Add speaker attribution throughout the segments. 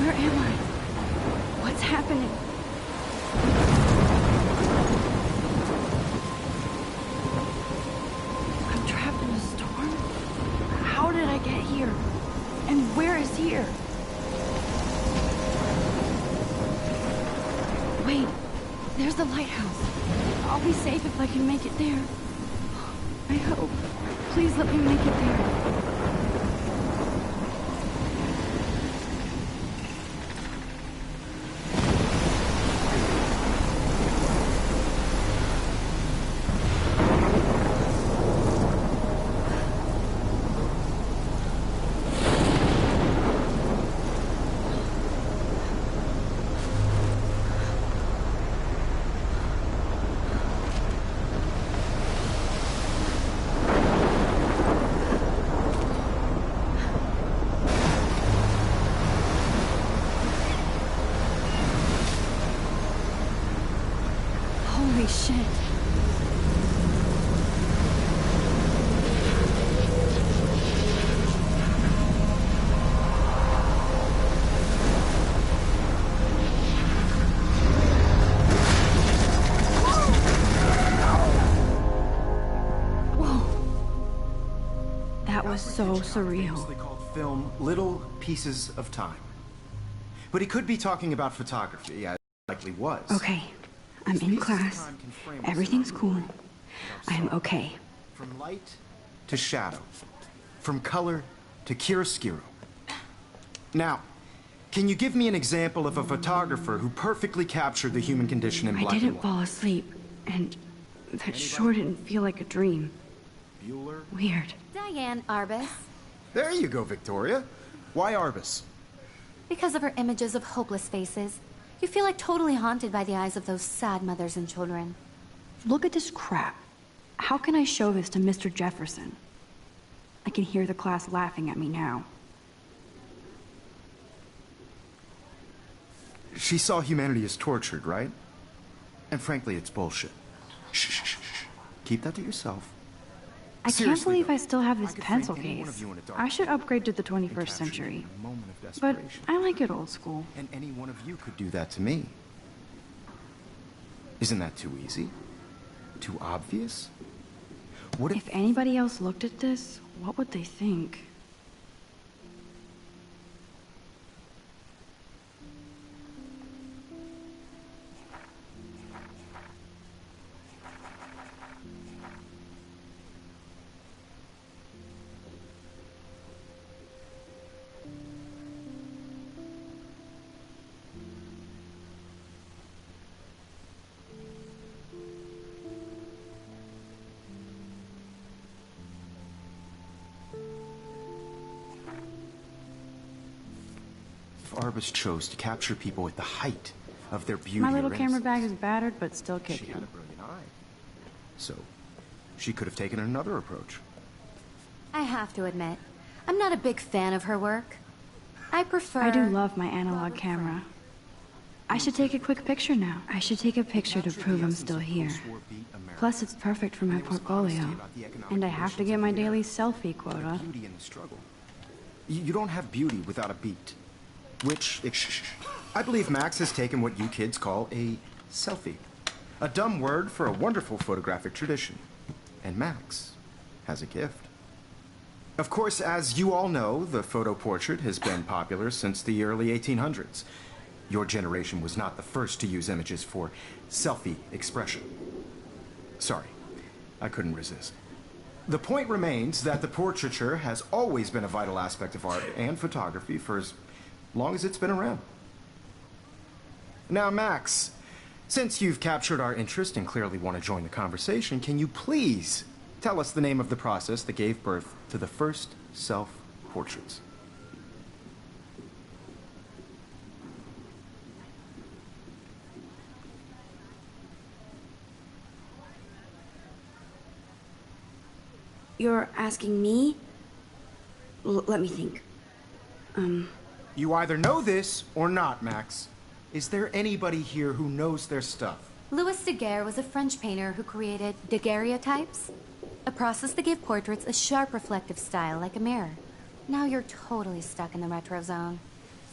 Speaker 1: Where am I? What's happening? I'm trapped in a storm? How did I get here? And where is here? Wait, there's the lighthouse. I'll be safe if I can make it there. I hope. Please let me make it there. Holy shit. Whoa. That was so surreal.
Speaker 2: Called film Little Pieces of Time. But he could be talking about photography, yeah, likely was.
Speaker 1: Okay. I'm in class. Everything's cool. I'm okay.
Speaker 2: From light to shadow. From color to chiaroscuro. Now, can you give me an example of a photographer who perfectly captured the human condition in black and white?
Speaker 1: I didn't fall asleep, and that sure didn't feel like a dream.
Speaker 2: Bueller?
Speaker 1: Weird.
Speaker 3: Diane Arbus.
Speaker 2: There you go, Victoria. Why Arbus?
Speaker 3: Because of her images of hopeless faces. You feel like totally haunted by the eyes of those sad mothers and children.
Speaker 1: Look at this crap. How can I show this to Mr. Jefferson? I can hear the class laughing at me now.
Speaker 2: She saw humanity as tortured, right? And frankly, it's bullshit. Shh, shh, shh, shh. Keep that to yourself.
Speaker 1: I can't believe I still have this
Speaker 2: I could
Speaker 1: pencil
Speaker 2: frame any one
Speaker 1: case.
Speaker 2: of you in a dark
Speaker 1: I should
Speaker 2: room
Speaker 1: upgrade to the
Speaker 2: and
Speaker 1: 21st
Speaker 2: capture you
Speaker 1: century.
Speaker 2: in a moment of
Speaker 1: But
Speaker 2: desperation.
Speaker 1: I like it old school.
Speaker 2: And any one of you could do that to me. Isn't that too easy? Too obvious? What
Speaker 1: If anybody else looked at this, what would they think?
Speaker 2: if Arbus chose to capture people at the height of their beauty?
Speaker 1: My little
Speaker 2: or
Speaker 1: camera bag
Speaker 2: innocence?
Speaker 1: is battered, but still
Speaker 2: She had a
Speaker 1: kicking.
Speaker 2: brilliant eye. So, she could have taken another approach.
Speaker 3: I have to admit, I'm not a big fan of her work. I prefer...
Speaker 1: I do love my analog camera. I should take a quick picture now. I should take a picture to prove I'm still here. Plus, it's perfect for my portfolio. And I have to get my daily selfie quota.
Speaker 2: Beauty in the struggle. You don't have beauty without a beat. Which, I believe Max has taken what you kids call a selfie. A dumb word for a wonderful photographic tradition. And Max has a gift. Of course, as you all know, the photo portrait has been popular since the early 1800s. Your generation was not the first to use images for selfie expression. Sorry, I couldn't resist. The point remains that the portraiture has always been a vital aspect of art and photography for as long as it's been around. Now, Max, since you've captured our interest and clearly want to join the conversation, can you please tell us the name of the process that gave birth to the first self-portraits?
Speaker 1: You're asking me? Let me think.
Speaker 2: You either know this or not, Max. Is there anybody here who knows their stuff?
Speaker 3: Louis Daguerre was a French painter who created daguerreotypes, a process that gave portraits a sharp reflective style like a mirror. Now you're totally stuck in the retro zone.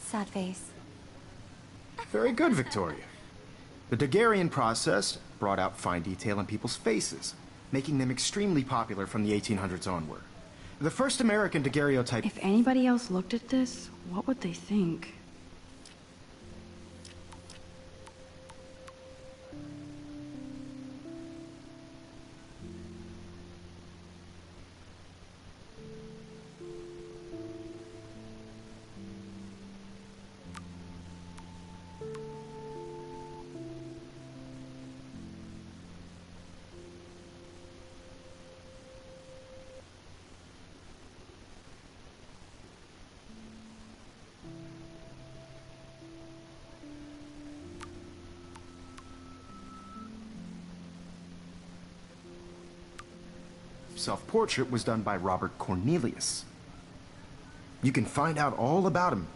Speaker 3: Sad face.
Speaker 2: Very good, Victoria. The Daguerrean process brought out fine detail in people's faces, making them extremely popular from the 1800s onward. The first American daguerreotype...
Speaker 1: If anybody else looked at this, what would they think?
Speaker 2: Self-portrait was done by Robert Cornelius. You can find out all about him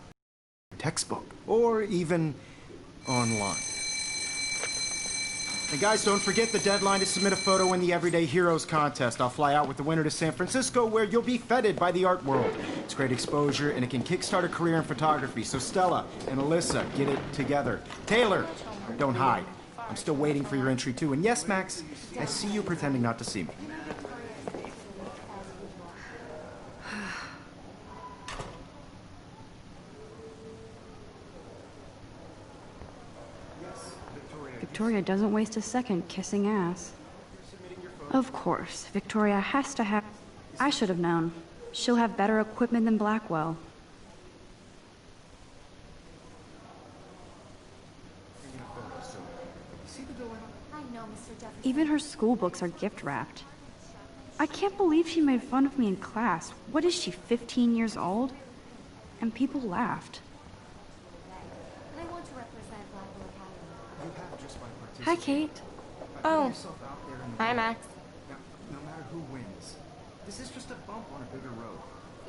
Speaker 2: in a textbook or even online. And guys, don't forget the deadline to submit a photo in the Everyday Heroes contest. I'll fly out with the winner to San Francisco, where you'll be feted by the art world. It's great exposure, and it can kickstart a career in photography. So Stella and Alyssa, get it together. Taylor, don't hide. I'm still waiting for your entry too. And yes, Max, I see you pretending not to see me.
Speaker 1: Victoria doesn't waste a second kissing ass. Of course, Victoria has to have... I should have known. She'll have better equipment than Blackwell. Even her school books are gift-wrapped. I can't believe she made fun of me in class. What is she, 15 years old? And people laughed. Hi, Kate.
Speaker 4: Oh. Hi, Max.
Speaker 2: No matter who wins, this is just a bump on a bigger road.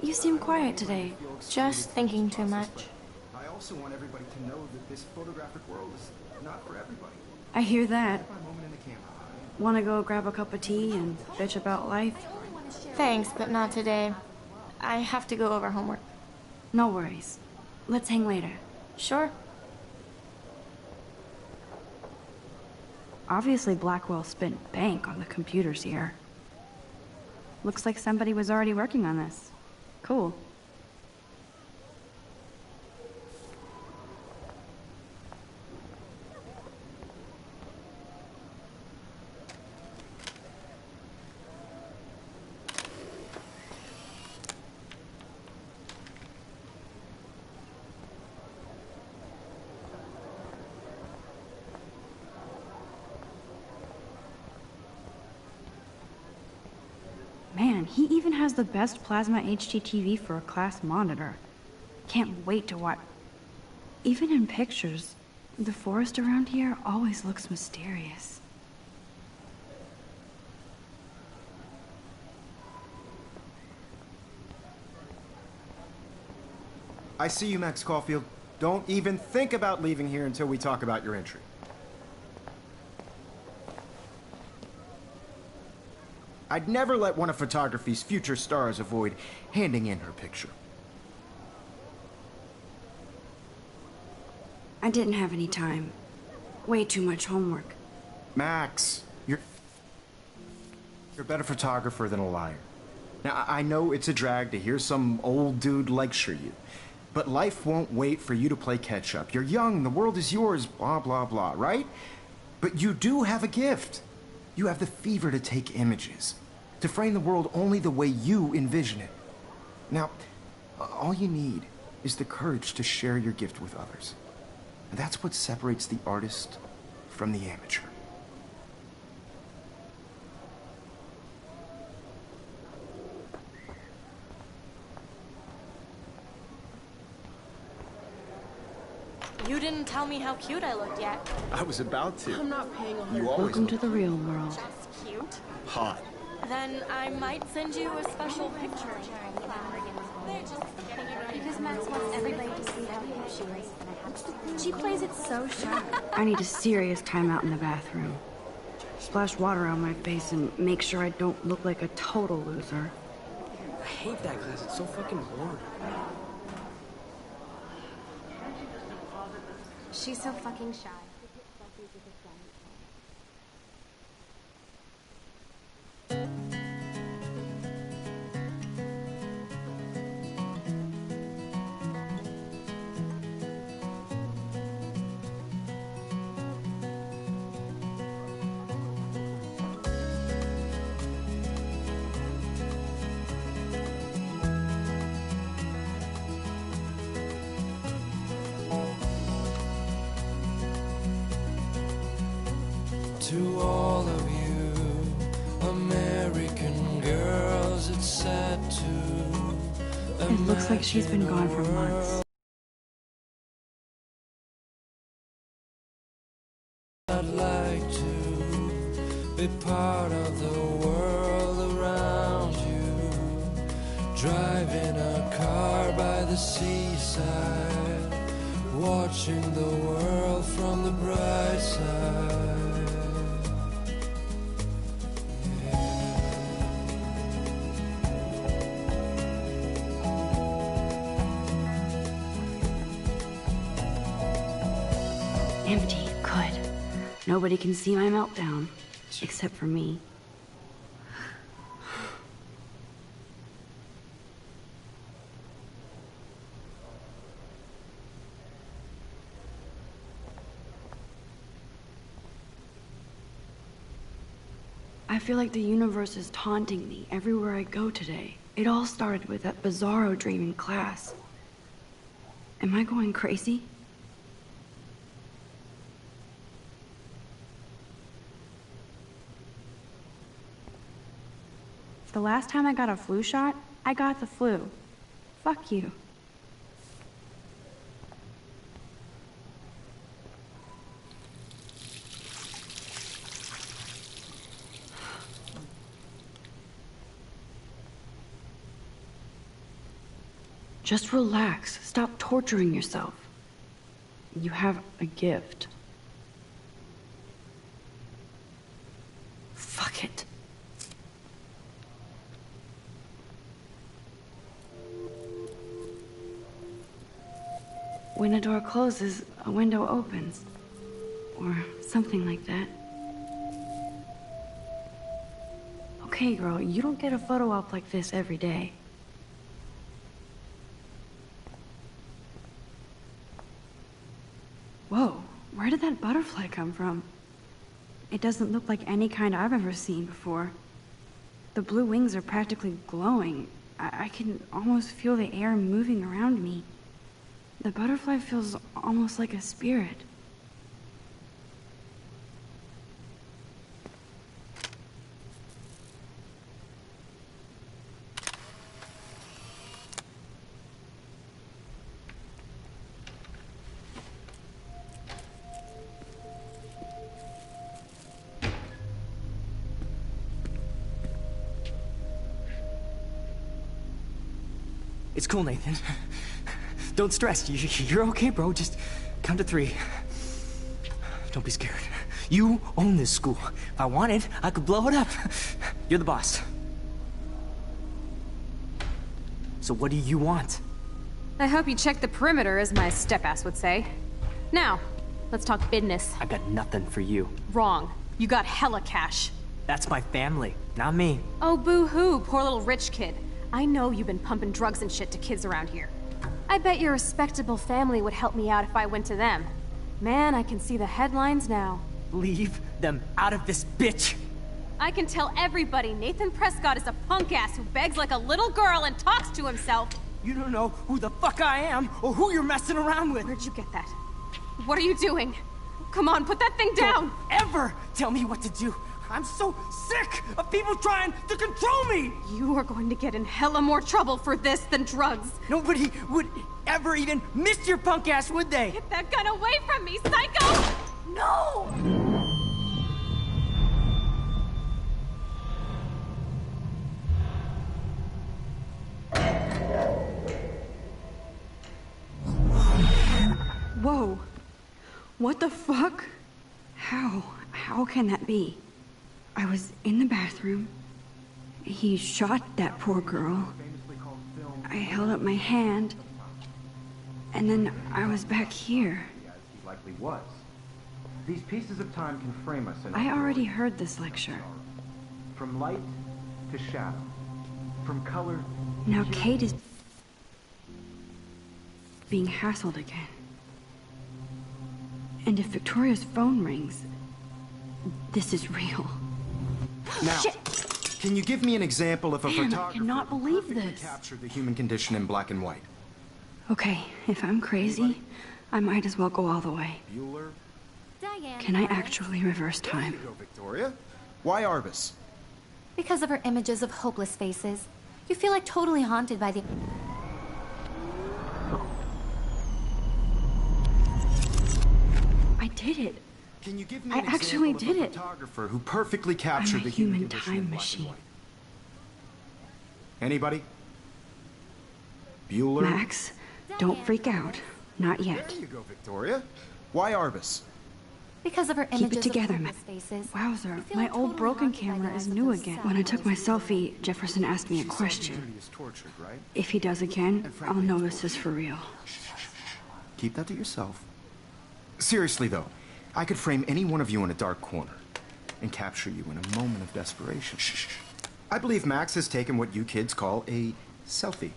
Speaker 1: You seem quiet today.
Speaker 4: Just thinking too much.
Speaker 2: I also want everybody to know that this photographic world is not for everybody.
Speaker 1: I hear that.
Speaker 2: My moment in the camera.
Speaker 1: Want to go grab a cup of tea and bitch about life?
Speaker 4: Thanks, but not today. I have to go over homework.
Speaker 1: No worries. Let's hang later.
Speaker 4: Sure.
Speaker 1: Obviously, Blackwell spent bank on the computers here. Looks like somebody was already working on this. Cool. Man, he even has the best plasma HDTV for a class monitor. Can't wait to watch. Even in pictures, the forest around here always looks mysterious.
Speaker 2: I see you, Max Caulfield. Don't even think about leaving here until we talk about your entry. I'd never let one of photography's future stars avoid handing in her picture.
Speaker 1: I didn't have any time. Way too much homework.
Speaker 2: Max, you're a better photographer than a liar. Now, I know it's a drag to hear some old dude lecture you, but life won't wait for you to play catch-up. You're young, the world is yours, blah, blah, blah, right? But you do have a gift. You have the fever to take images, to frame the world only the way you envision it. Now, all you need is the courage to share your gift with others. And that's what separates the artist from the amateur.
Speaker 4: You didn't tell me how cute I looked yet.
Speaker 2: I was about to.
Speaker 5: I'm not paying a
Speaker 2: You always
Speaker 1: Welcome
Speaker 2: look
Speaker 1: to the real world.
Speaker 4: That's cute.
Speaker 2: hot.
Speaker 4: Then I might send you a special picture.
Speaker 3: Because Max wants everybody to see how cute she is. She plays it so sharp.
Speaker 1: I need a serious timeout in the bathroom. Splash water on my face and make sure I don't look like a total loser.
Speaker 5: I hate that class. It's so fucking boring.
Speaker 6: She's so fucking shy.
Speaker 7: To all of you American girls, it's sad to
Speaker 1: It looks like she's been gone for months.
Speaker 7: I'd like to be part of the world around you, driving a car by the seaside, watching the world from the bright side.
Speaker 1: Empty. Good. Nobody can see my meltdown. Except for me. I feel like the universe is taunting me everywhere I go today. It all started with that bizarro dream in class. Am I going crazy? The last time I got a flu shot, I got the flu. Fuck you. Just relax. Stop torturing yourself. You have a gift. Fuck it. When a door closes, a window opens. Or something like that. Okay, girl, you don't get a photo op like this every day. Whoa, where did that butterfly come from? It doesn't look like any kind I've ever seen before. The blue wings are practically glowing. I can almost feel the air moving around me. The butterfly feels almost like a spirit.
Speaker 5: It's cool, Nathan. Don't stress. You're okay, bro. Just count to 3. Don't be scared. You own this school. If I wanted, I could blow it up. You're the boss. So what do you want?
Speaker 6: I hope you checked the perimeter, as my step-ass would say. Now, let's talk business.
Speaker 5: I got nothing for you.
Speaker 6: Wrong. You got hella cash.
Speaker 5: That's my family, not me.
Speaker 6: Oh, boo-hoo, poor little rich kid. I know you've been pumping drugs and shit to kids around here. I bet your respectable family would help me out if I went to them. Man, I can see the headlines now.
Speaker 5: Leave them out of this, bitch!
Speaker 6: I can tell everybody Nathan Prescott is a punk ass who begs like a little girl and talks to himself.
Speaker 5: You don't know who the fuck I am or who you're messing around with.
Speaker 6: Where'd you get that? What are you doing? Come on, put that thing down!
Speaker 5: Don't ever tell me what to do. I'm so sick of people trying to control me!
Speaker 6: You are going to get in hella more trouble for this than drugs.
Speaker 5: Nobody would ever even miss your punk ass, would they?
Speaker 6: Get that gun away from me, psycho! No!
Speaker 1: Whoa. What the fuck? How can that be? I was in the bathroom. He shot that poor girl. I held up my hand. And then I was back here.
Speaker 2: likely was. These pieces of time can frame us in
Speaker 1: I
Speaker 2: our
Speaker 1: already
Speaker 2: glory.
Speaker 1: heard this lecture.
Speaker 2: From light to shadow. From color
Speaker 1: Now Kate is being hassled again. And if Victoria's phone rings, this is real.
Speaker 2: Now,
Speaker 1: Shit!
Speaker 2: can you give me an example of a
Speaker 1: Man, I
Speaker 2: photographer
Speaker 1: cannot
Speaker 2: who
Speaker 1: believe
Speaker 2: perfectly
Speaker 1: this.
Speaker 2: captured the human condition in black and white?
Speaker 1: Okay, if I'm crazy, I might as well go all the way.
Speaker 2: Bueller?
Speaker 3: Diane.
Speaker 1: Can I
Speaker 3: Arbus.
Speaker 1: actually reverse
Speaker 2: There
Speaker 1: time?
Speaker 2: you go, Victoria. Why Arbus?
Speaker 3: Because of her images of hopeless faces. You feel like totally haunted by the...
Speaker 1: I did it.
Speaker 2: Can you give me
Speaker 1: I
Speaker 2: an example
Speaker 1: actually
Speaker 2: of
Speaker 1: did
Speaker 2: a
Speaker 1: it.
Speaker 2: photographer who perfectly captured
Speaker 1: I'm a
Speaker 2: the human
Speaker 1: human
Speaker 2: condition
Speaker 1: time
Speaker 2: in black and
Speaker 1: machine.
Speaker 2: white? Anybody? Bueller?
Speaker 1: Max, don't freak out. Not yet.
Speaker 2: There you go, Victoria. Why Arbus?
Speaker 3: Because of her
Speaker 1: Keep
Speaker 3: images
Speaker 1: it together,
Speaker 3: of
Speaker 1: Max.
Speaker 3: hopeless faces.
Speaker 1: Wowzer,
Speaker 3: You feel
Speaker 1: my
Speaker 3: like
Speaker 1: old
Speaker 3: totally
Speaker 1: broken
Speaker 3: haunted by
Speaker 1: camera
Speaker 3: the
Speaker 1: is
Speaker 3: eyes of
Speaker 1: new
Speaker 3: those
Speaker 1: again.
Speaker 3: sad
Speaker 1: When I took my
Speaker 3: mothers and children.
Speaker 1: selfie, Jefferson asked me a
Speaker 2: She saw
Speaker 1: question.
Speaker 2: Judy as tortured, right?
Speaker 1: If he does again, I'll know this is for real.
Speaker 2: Keep that to yourself. Seriously, though, I could frame any one of you in a dark corner and capture you in a moment of desperation. I believe Max has taken what you kids call a selfie.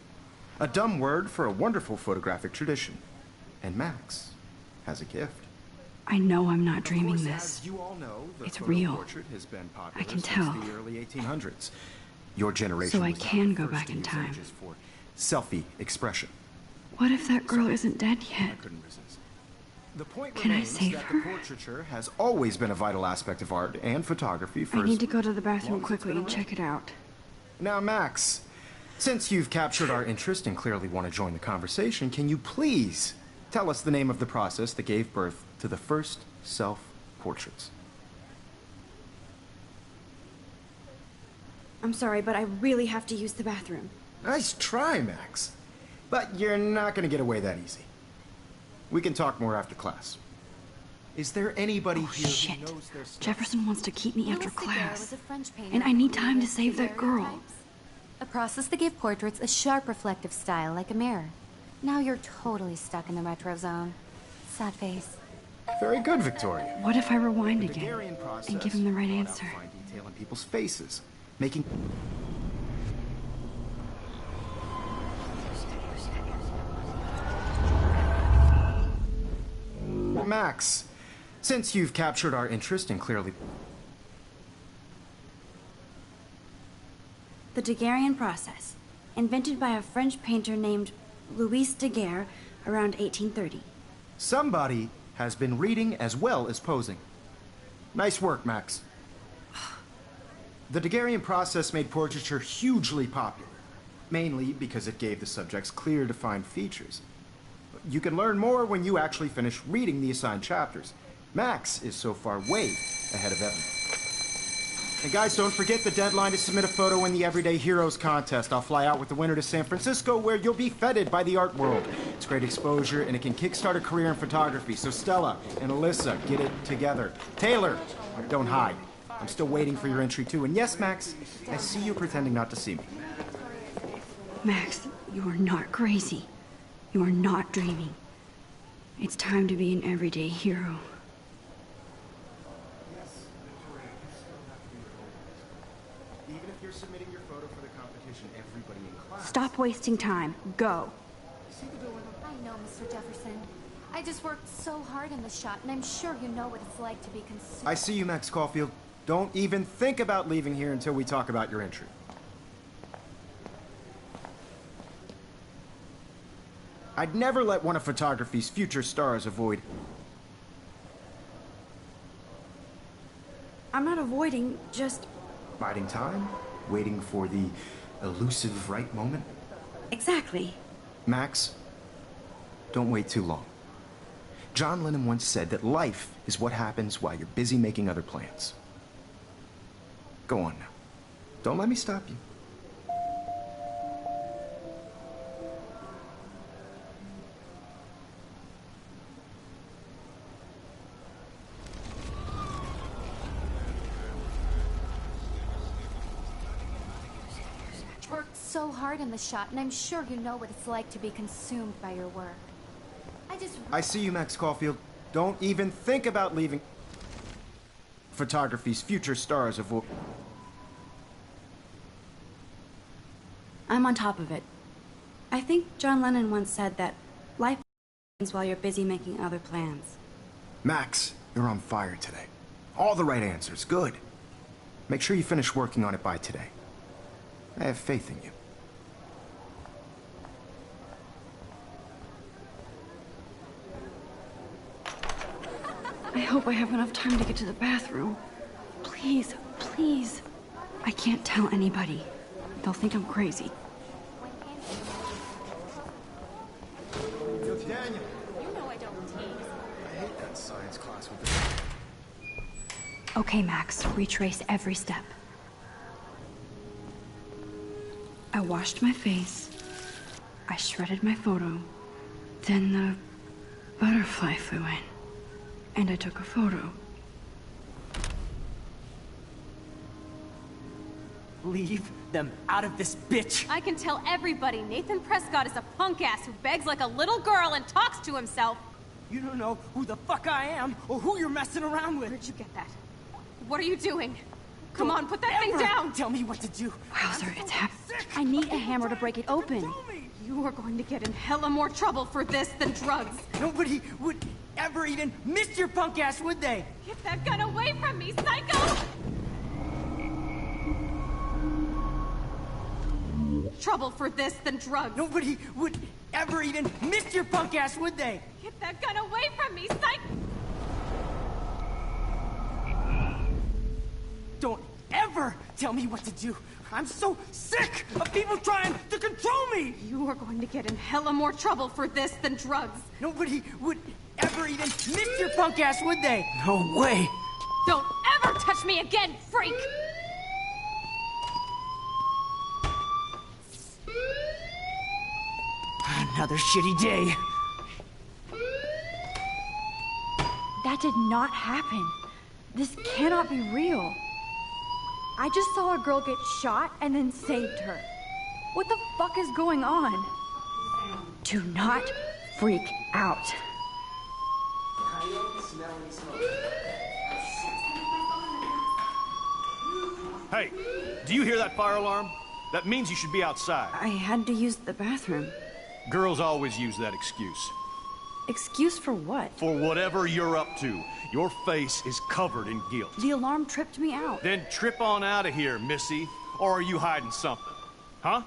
Speaker 2: A dumb word for a wonderful photographic tradition. And Max has a gift.
Speaker 1: I know I'm not dreaming
Speaker 2: Of course,
Speaker 1: this.
Speaker 2: as you all know, the
Speaker 1: It's
Speaker 2: photo
Speaker 1: real.
Speaker 2: portrait has been popular
Speaker 1: I can
Speaker 2: since
Speaker 1: tell.
Speaker 2: the early 1800s. Your generation
Speaker 1: So I
Speaker 2: was not
Speaker 1: can
Speaker 2: the
Speaker 1: go
Speaker 2: first
Speaker 1: back
Speaker 2: to
Speaker 1: in
Speaker 2: use
Speaker 1: time.
Speaker 2: images for selfie expression.
Speaker 1: What if that girl isn't dead
Speaker 2: I
Speaker 1: yet?
Speaker 2: couldn't resist. The point
Speaker 1: Can I
Speaker 2: remains
Speaker 1: save
Speaker 2: that
Speaker 1: her?
Speaker 2: the portraiture has always been a vital aspect of art and photography for
Speaker 1: I
Speaker 2: as
Speaker 1: need to go to the bathroom
Speaker 2: long as it's
Speaker 1: quickly
Speaker 2: been
Speaker 1: and check it out.
Speaker 2: Now, Max, since you've captured our interest and clearly want to join the conversation, can you please tell us the name of the process that gave birth to the first self-portraits?
Speaker 1: I'm sorry, but I really have to use the bathroom.
Speaker 2: Nice try, Max. But you're not going to get away that easy. We can talk more after class. Is there anybody
Speaker 1: Oh,
Speaker 2: here
Speaker 1: shit.
Speaker 2: who knows their stuff?
Speaker 1: Jefferson wants to keep me after
Speaker 3: Louis Daguerre
Speaker 1: class.
Speaker 3: was a French painter
Speaker 1: And I need
Speaker 3: who
Speaker 1: time to
Speaker 3: created
Speaker 1: save that girl.
Speaker 3: daguerreotypes. A process that gave portraits a sharp reflective style like a mirror. Now you're totally stuck in the retro zone. Sad face.
Speaker 2: Very good, Victoria.
Speaker 1: What if I rewind
Speaker 2: The
Speaker 1: again
Speaker 2: Daguerrean process
Speaker 1: and give him the right
Speaker 2: brought out
Speaker 1: answer?
Speaker 2: fine detail in people's faces, making Max, since you've captured our interest and clearly
Speaker 1: The Daguerrean process, invented by a French painter named Louis Daguerre around 1830.
Speaker 2: somebody has been reading as well as posing. Nice work, Max. The Daguerrean process made portraiture hugely popular, mainly because it gave the subjects clear, defined features. You can learn more when you actually finish reading the assigned chapters. Max is so far way ahead of everyone. And guys, don't forget the deadline to submit a photo in the Everyday Heroes contest. I'll fly out with the winner to San Francisco, where you'll be feted by the art world. It's great exposure, and it can kickstart a career in photography. So Stella and Alyssa, get it together. Taylor, don't hide. I'm still waiting for your entry, too. And yes, Max, I see you pretending not to see me.
Speaker 1: Max, you are not crazy. You are not dreaming. It's time to be an everyday hero.
Speaker 2: Even if you're submitting your photo for the competition, everybody in class...
Speaker 1: Stop wasting time. Go.
Speaker 3: I know, Mr. Jefferson. I just worked so hard in the shot, and I'm sure you know what it's like to be consumed.
Speaker 2: I see you, Max Caulfield. Don't even think about leaving here until we talk about your entry. I'd never let one of photography's future stars avoid...
Speaker 1: I'm not avoiding, just...
Speaker 2: biding time, waiting for the elusive right moment.
Speaker 1: Exactly.
Speaker 2: Max, don't wait too long. John Lennon once said that life is what happens while you're busy making other plans. Go on now. Don't let me stop you.
Speaker 3: Worked so hard in the shot, and I'm sure you know what it's like to be consumed by your work.
Speaker 2: I see you, Max Caulfield. Don't even think about leaving photography's future stars avoid.
Speaker 1: I'm on top of it. I think John Lennon once said that life happens while you're busy making other plans.
Speaker 2: Max, you're on fire today. All the right answers. Good. Make sure you finish working on it by today. I have faith in you.
Speaker 1: I hope I have enough time to get to the bathroom. Please, please. I can't tell anybody. They'll think I'm crazy.
Speaker 2: Daniel.
Speaker 3: You know I don't tease.
Speaker 2: I hate that science class with
Speaker 1: Okay, Max, retrace every step. I washed my face. I shredded my photo. Then the butterfly flew in. And I took a photo.
Speaker 5: Leave them out of this bitch!
Speaker 6: I can tell everybody Nathan Prescott is a punk ass who begs like a little girl and talks to himself.
Speaker 5: You don't know who the fuck I am or who you're messing around with.
Speaker 6: Where'd you get that? What are you doing? Come on, put that
Speaker 5: Ever
Speaker 6: thing down!
Speaker 5: Tell me what to do.
Speaker 1: Wowzer, it's happening. I need a hammer to break it open.
Speaker 6: You are going to get in hella more trouble for this than drugs.
Speaker 5: Nobody would ever even miss your punk ass, would they?
Speaker 6: Get that gun away from me, psycho! Trouble for this than drugs.
Speaker 5: Nobody would ever even miss your punk ass, would they?
Speaker 6: Get that gun away from me, psycho!
Speaker 5: Don't ever tell me what to do. I'm so sick of people trying to control me!
Speaker 6: You are going to get in hella more trouble for this than drugs.
Speaker 5: Nobody would ever even miss your punk ass, would they? No way!
Speaker 6: Don't ever touch me again, freak!
Speaker 5: Another shitty day.
Speaker 1: That did not happen. This cannot be real. I just saw a girl get shot and then saved her. What the fuck is going on? Do not freak out.
Speaker 8: Hey, do you hear that fire alarm? That means you should be outside.
Speaker 1: I had to use the bathroom.
Speaker 8: Girls always use that excuse.
Speaker 1: Excuse for what?
Speaker 8: For whatever you're up to, your face is covered in guilt.
Speaker 1: The alarm tripped me out.
Speaker 8: Then trip on out of here, Missy. Or are you hiding something? Huh?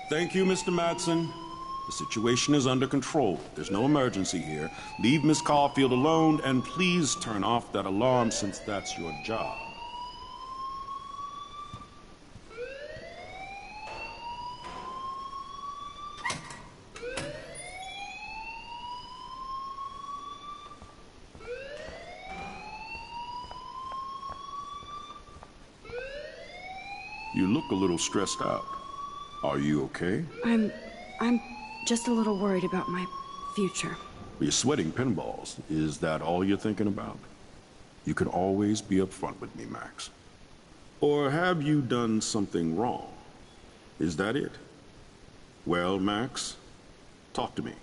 Speaker 9: Thank you, Mr. Madsen. The situation is under control. There's no emergency here. Leave Miss Caulfield alone, and please turn off that alarm since that's your job. You look a little stressed out. Are you okay?
Speaker 1: I'm just a little worried about my future.
Speaker 9: You're sweating pinballs. Is that all you're thinking about? You can always be upfront with me, Max. Or have you done something wrong? Is that it? Well, Max, talk to me.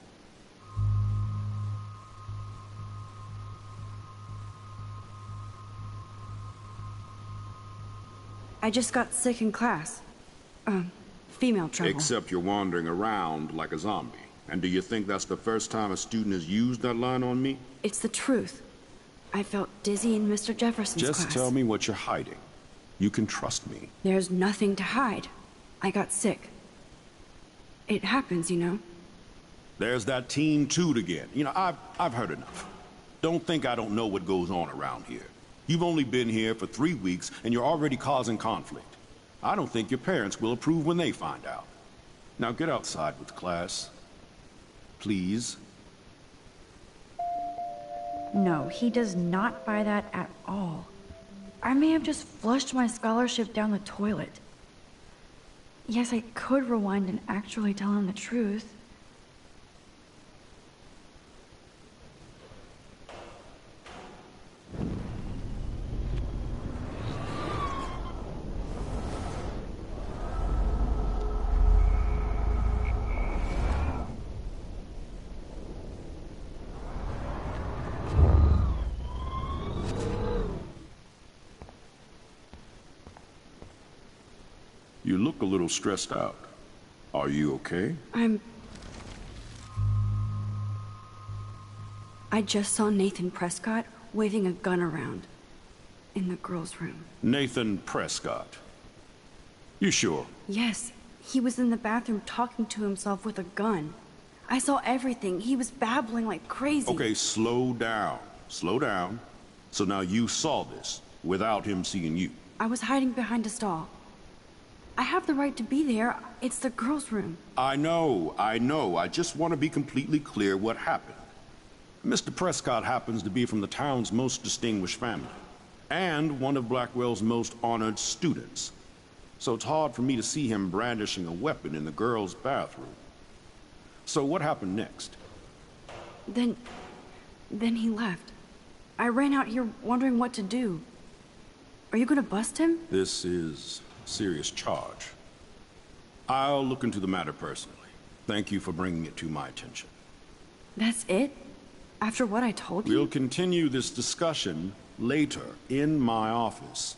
Speaker 1: I just got sick in class. Female trouble.
Speaker 9: Except you're wandering around like a zombie. And do you think that's the first time a student has used that line on me?
Speaker 1: It's the truth. I felt dizzy in Mr. Jefferson's class.
Speaker 9: Just tell me what you're hiding. You can trust me.
Speaker 1: There's nothing to hide. I got sick. It happens, you know.
Speaker 9: There's that teen toot again. You know, I've heard enough. Don't think I don't know what goes on around here. You've only been here for 3 weeks, and you're already causing conflict. I don't think your parents will approve when they find out. Now get outside with class. Please.
Speaker 1: No, he does not buy that at all. I may have just flushed my scholarship down the toilet. Yes, I could rewind and actually tell him the truth.
Speaker 9: You look a little stressed out. Are you okay?
Speaker 1: I just saw Nathan Prescott waving a gun around in the girls' room.
Speaker 9: Nathan Prescott. You sure?
Speaker 1: Yes, he was in the bathroom talking to himself with a gun. I saw everything. He was babbling like crazy.
Speaker 9: Okay, slow down. Slow down. So now you saw this without him seeing you.
Speaker 1: I was hiding behind a stall. I have the right to be there. It's the girls' room.
Speaker 9: I know. I just want to be completely clear what happened. Mr. Prescott happens to be from the town's most distinguished family, and one of Blackwell's most honored students. So it's hard for me to see him brandishing a weapon in the girls' bathroom. So what happened next?
Speaker 1: Then he left. I ran out here wondering what to do. Are you gonna bust him?
Speaker 9: This is a serious charge. I'll look into the matter personally. Thank you for bringing it to my attention.
Speaker 1: That's it? After what I told you?
Speaker 9: We'll continue this discussion later in my office.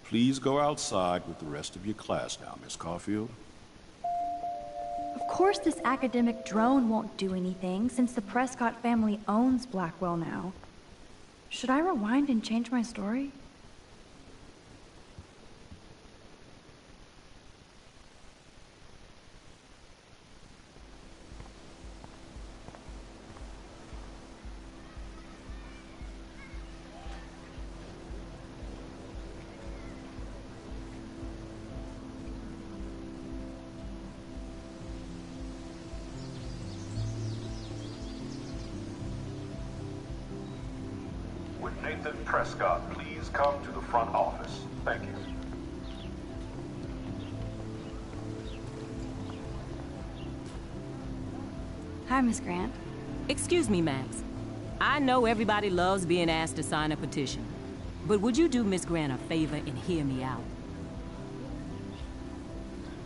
Speaker 9: Please go outside with the rest of your class now, Miss Caulfield.
Speaker 10: Of course this academic drone won't do anything, since the Prescott family owns Blackwell now. Should I rewind and change my story?
Speaker 9: Would Nathan Prescott please come to the front office? Thank you.
Speaker 1: Hi, Miss Grant.
Speaker 11: Excuse me, Max. I know everybody loves being asked to sign a petition, but would you do Miss Grant a favor and hear me out?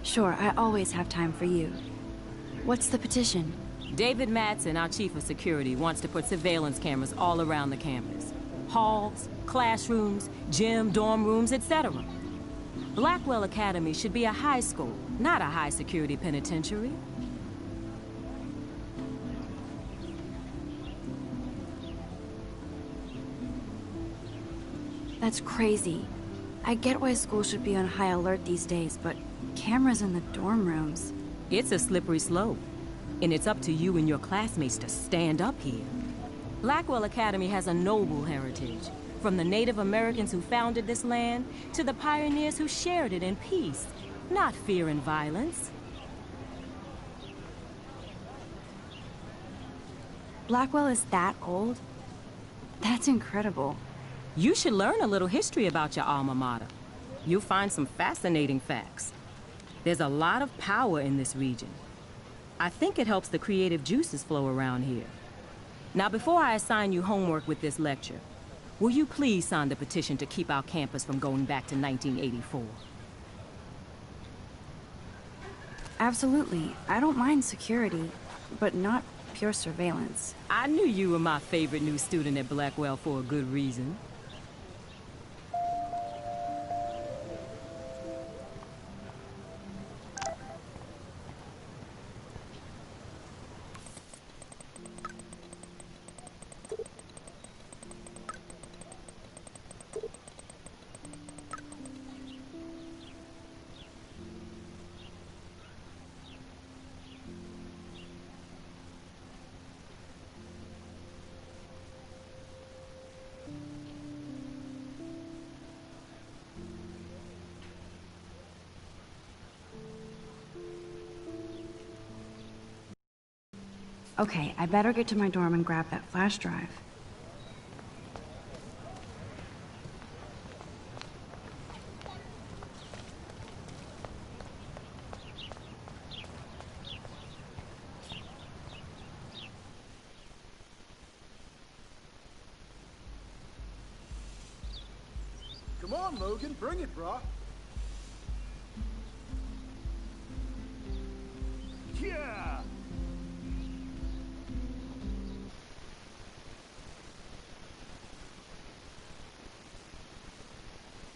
Speaker 1: Sure, I always have time for you. What's the petition?
Speaker 11: David Madsen, our chief of security, wants to put surveillance cameras all around the campus. Halls, classrooms, gym, dorm rooms, etc. Blackwell Academy should be a high school, not a high-security penitentiary.
Speaker 1: That's crazy. I get why school should be on high alert these days, but cameras in the dorm rooms...
Speaker 11: It's a slippery slope, and it's up to you and your classmates to stand up here. Blackwell Academy has a noble heritage, from the Native Americans who founded this land to the pioneers who shared it in peace, not fear and violence.
Speaker 1: Blackwell is that old? That's incredible.
Speaker 11: You should learn a little history about your alma mater. You'll find some fascinating facts. There's a lot of power in this region. I think it helps the creative juices flow around here. Now, before I assign you homework with this lecture, will you please sign the petition to keep our campus from going back to 1984?
Speaker 1: Absolutely. I don't mind security, but not pure surveillance.
Speaker 11: I knew you were my favorite new student at Blackwell for a good reason.
Speaker 1: Okay, I better get to my dorm and grab that flash drive.
Speaker 8: Come on, Logan, bring it, brah. Yeah!